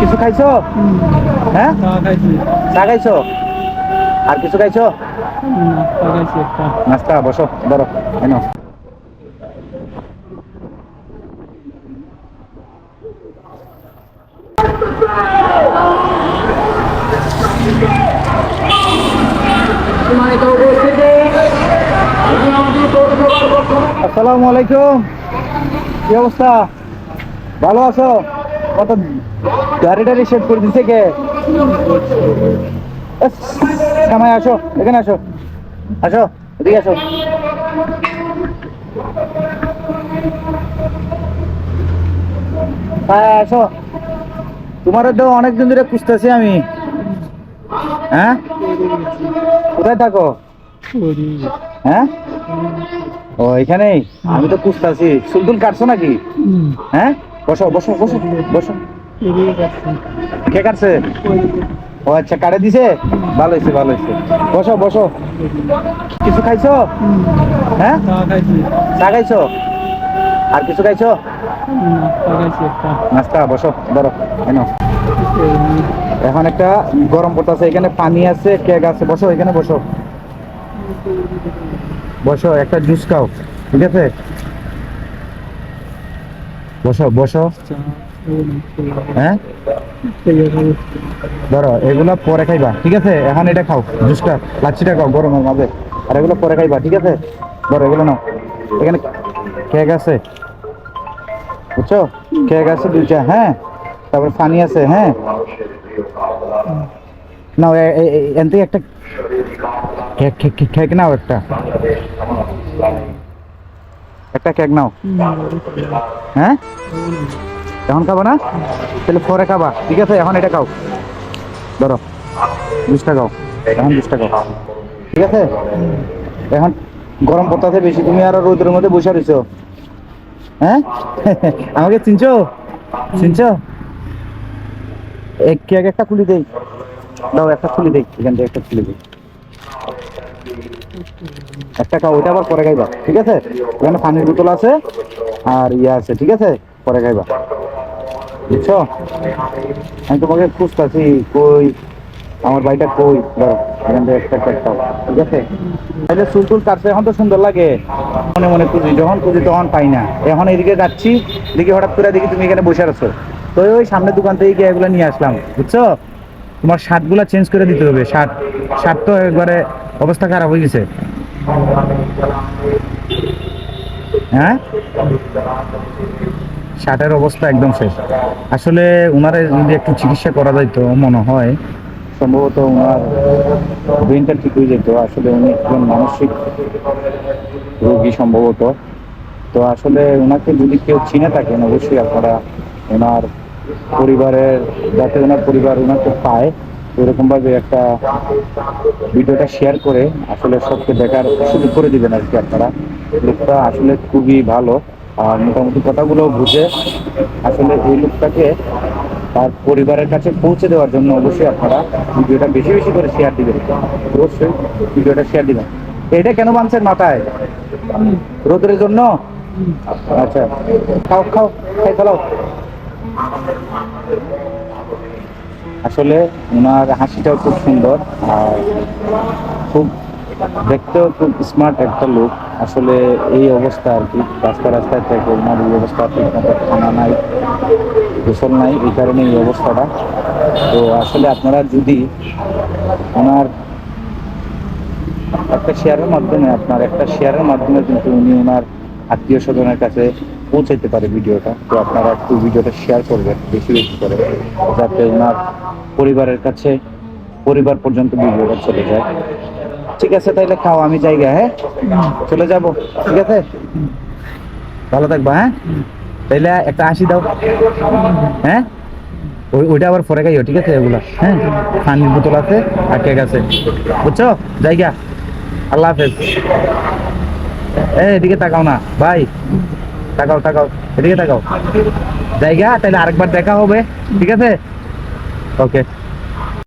কিছু খাইছো? হ্যাঁ, চা খাইছো? আর কিছু খাইছো? নাস্তা, বসো, ধরো, এনো। আসসালামু আলাইকুম। কি অবস্থা? ভালো আছো? কত গাড়ি টাড়ি সেট করে দিছে কে? সময় আসো, এখানে আসো, আসো, এদিকে আসো। হ্যাঁ আসো, তোমার তো অনেকদিন ধরে খুঁজতেছি আমি। হ্যাঁ, কোথায় থাকো? হ্যাঁ, ও এখানেই। আমি তো খুঁজতেছি। চুল কাটছো নাকি? হ্যাঁ, বসো বসো বসো বসো। কে কাটছে? ও আচ্ছা, কাটে দিছে। ভালো হয়েছে, ভালো হয়েছে। বসো বসো। কিছু খাইছো? হ্যাঁ, চা খাইছো? আর কিছু খাইছো? নাস্তা, বসো, ধরো, এনো। এখন একটা গরম পড়তেছে, এখানে পানি আছে, কেক আছে, বসো এখানে বসো। বসো, একটা জুস খাও, ঠিক আছে? বসো বসো। হ্যাঁ, ধরো এগুলো পরে খাইবা, ঠিক আছে? এখন এটা খাও, জুসটা, লাচ্ছিটা খাও গরমের মাঝে। আর এগুলো পরে খাইবা, ঠিক আছে? ধরো এগুলো নাও। এখানে কেক আছে, বুঝছো? কেক আছে দুইটা, হ্যাঁ। তারপর পানি আছে, হ্যাঁ। নাও এন থেকে একটা কেক, কেক কেক নাও, একটা একটা কেক নাও। হ্যাঁ, এখন খাবা না? তাহলে পরে খাবা, ঠিক আছে? এখন এটা খাও, ধরো জুসটা খাও, এখন জুসটা খাও, ঠিক আছে? এখন গরম পড়তেছে বেশি, তুমি আরো রোদের মধ্যে বসে রয়েছো। হ্যাঁ, আমাকে চিনছো? চিনছো? এক কেক একটা খুলি দেই, দাও একটা খুলি দেই, এখান থেকে একটা খুলি দেই। একটা খাও, ওইটা আবার পরে খাইবা, ঠিক আছে? ওখানে পানির বোতল আছে আর ইয়ে আছে, ঠিক আছে? পরে খাইবা, বুঝছো? আমি তোমাকে খুঁজতেছি, কই আমার বাড়িটা কই? ধরো এখান থেকে একটা কেক খাও, ঠিক আছে? তাহলে চুল কাটছে, এখন তো সুন্দর লাগে। মনে মনে খুঁজি, যখন খুঁজি তখন পাই না। এখন এদিকে যাচ্ছি, দেখি হঠাৎ করে দেখি তুমি এখানে বসে আছো। তো ওই সামনের দোকান থেকে গিয়ে এগুলো নিয়ে আসলাম, বুঝছো? তোমার শার্টগুলো চেঞ্জ করে দিতে হবে। শার্ট শার্ট তো একবারে অবস্থা খারাপ হয়ে গেছে। হ্যাঁ, শার্টের অবস্থা একদম শেষ। আসলে ওনারে যদি একটু চিকিৎসা করা যাইতো, মনে হয় সম্ভবত ওনার ব্রেনটা ঠিক হয়ে যেত। আসলে উনি একজন মানসিক রোগী সম্ভবত। তো আসলে ওনাকে যদি কেউ চিনে থাকেন, অবশ্যই আপনারা ওনার পরিবারের, যাতে ওনার পরিবার ওনাকে পায়, এরকম ভাবে একটা ভিডিওটা শেয়ার করে আসলে সবকে দেখার সুযোগ করে দিবেন আর কি আপনারা। লোকটা আসলে খুবই ভালো, আর মোটামুটি কথাগুলো বুঝে আসলে এই লোকটাকে তার পরিবারের কাছে পৌঁছে দেওয়ার জন্য অবশ্যই আপনারা ভিডিওটা বেশি বেশি করে শেয়ার দিবেন। অবশ্যই ভিডিওটা শেয়ার দিবেন। এটা কেন বানছেন মাথায়? রোদের জন্য? আচ্ছা, খাও খাও, খাই ফেলাও। আসলে ওনার হাসিটাও খুব সুন্দর, আর খুব দেখতেও খুব স্মার্ট একটা লোক। আসলে এই অবস্থা আর কি, রাস্তায় থেকে ওনার এই অবস্থা, ঠিক মতো খানা নাই, গোসল নাই, এই কারণে এই অবস্থাটা। তো আসলে আপনারা যদি ওনার একটা শেয়ারের মাধ্যমে কিন্তু উনি ওনার আত্মীয় স্বজনের কাছে পৌঁছাইতে পারে ভিডিওটা। তো আপনারা একটু ভিডিওটা শেয়ার করবেন বেশি বেশি করে, যাতে ওনার পরিবারের কাছে, পরিবার পর্যন্ত ভিডিওটা চলে যায়। ঠিক আছে, তাইলে খাও, আমি জায়গা, হ্যাঁ চলে যাব, ঠিক আছে? ভালো থাকবা, হ্যাঁ? তাইলে একটা হাসি দাও, হ্যাঁ? ওইটা আবার পরে খাইও, ঠিক আছে? ওগুলা, হ্যাঁ। পানির বোতল আছে আর কেক আছে, বুঝছো? জায়গা, আল্লাহ হাফেজ। এদিকে তাকাও না ভাই, তাকাও তাকাও, এদিকে তাকাও। জায়গা, তাহলে আরেকবার দেখা হবে, ঠিক আছে? ওকে।